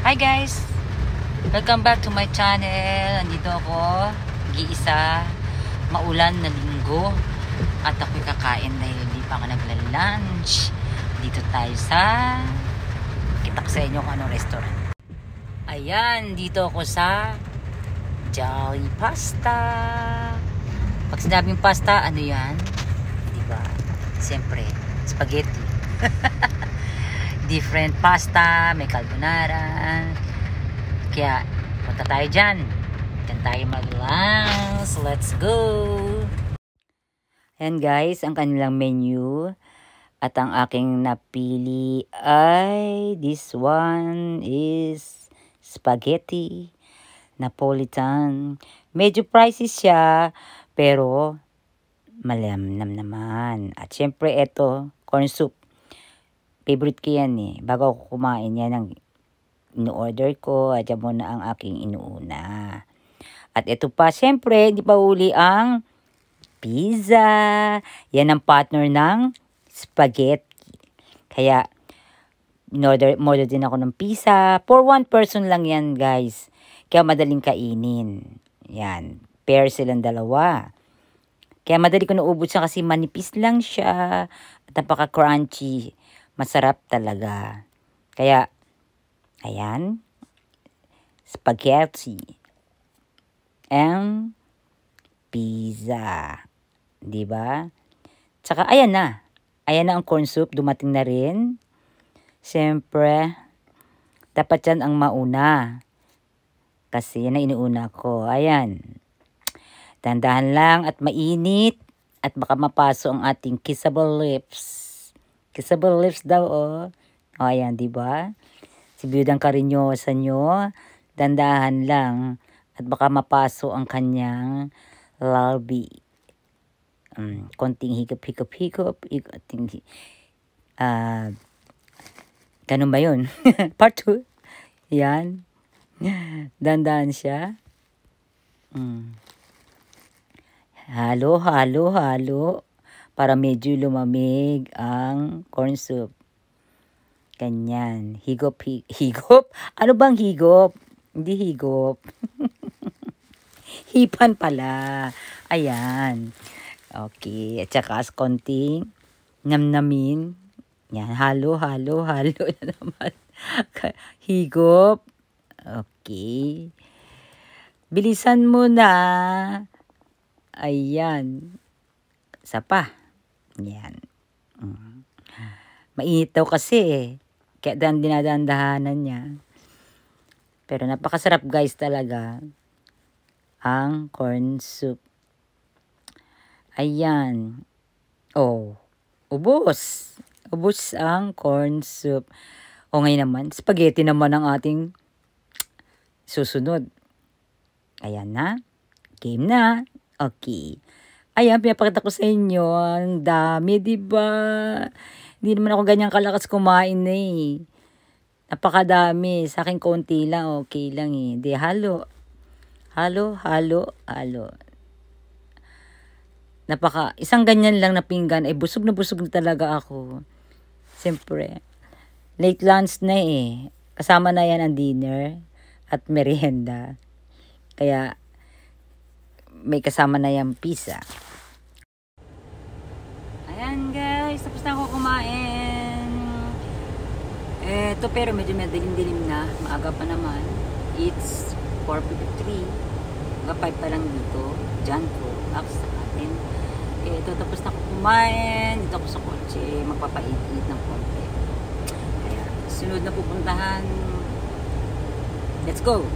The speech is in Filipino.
Hi guys! Welcome back to my channel. Nandito ako, nag-iisa, maulan na linggo. At ako'y kakain dahil hindi pa ako nagla-lunch. Dito tayo sa, kita ko sa inyo kung anong restaurant. Ayan, dito ako sa Jolly Pasta. Pag sinabing pasta, ano yan? Diba? Siyempre, spaghetti. Different pasta, may carbonara. Kaya, punta tayo dyan. Diyan tayo mag-lunch. Let's go! Ayan guys, ang kanilang menu. At ang aking napili ay this one is spaghetti Napolitan. Medyo pricey siya, pero malamnam naman. At syempre ito, corn soup. Favorite ko yan eh. Bago ako kumain yan ang ino-order ko. At yan muna ang aking inuuna. At ito pa, syempre, hindi pa uli ang pizza. Yan ang partner ng spaghetti. Kaya, in-order din ako ng pizza. For one person lang yan, guys. Kaya madaling kainin. Yan. Pair silang dalawa. Kaya madali ko naubos siya kasi manipis lang siya. At napaka-crunchy. Masarap talaga. Kaya, ayan. Spaghetti. And pizza. Diba? Tsaka, ayan na. Ayan na ang corn soup. Dumating na rin. Siyempre, dapat yan ang mauna. Kasi yan ang inuuna ko. Ayan. Dandahan lang at mainit. At baka mapaso ang ating kissable lips. Kissable lips daw, oh. O, ayan, diba? Si Biyudang Karinyosa nyo, dandahan lang. At baka mapaso ang kanyang labi. Konting higop. Ganun ba yun? Part 2. Yan. Dandahan siya. Halo. Para medyo lumamig ang corn soup. Ganyan. Higop. Ano bang higop? Hindi higop. Hipan pala. Ayan. Okay. At saka konting namnamin. Yan. Halo na naman. Higop. Okay. Bilisan mo na. Ayan. Isa pa. Yan. Mainit daw kasi eh. Kaya dinadandahanan niya. Pero napakasarap guys talaga. Ang corn soup. Ayan. Oh. Ubos. Ubos ang corn soup. O ngayon naman, spaghetti naman ang ating susunod. Ayan na. Game na. Okay. Ayan, pinapakita ko sa inyo. Ang dami, diba? Hindi naman ako ganyan kalakas kumain na eh. Napakadami. Sa akin konti lang. Okay lang eh. Di, halo. Isang ganyan lang na pinggan. Eh, busog na talaga ako. Siyempre. Late lunch na eh. Kasama na yan ang dinner. At merienda. Kaya, may kasama na yung pizza. Ayan guys, tapos na ako kumain. Eto pero medyo madilim-dilim na. Maaga pa naman. It's 4:53. Mga 5 pa lang dito. Diyan ko. Ako sa atin. Eto, tapos na ako kumain. Dito ako sa kotse. Magpapait-it ng konti. Kaya, sunod na pupuntahan. Let's go!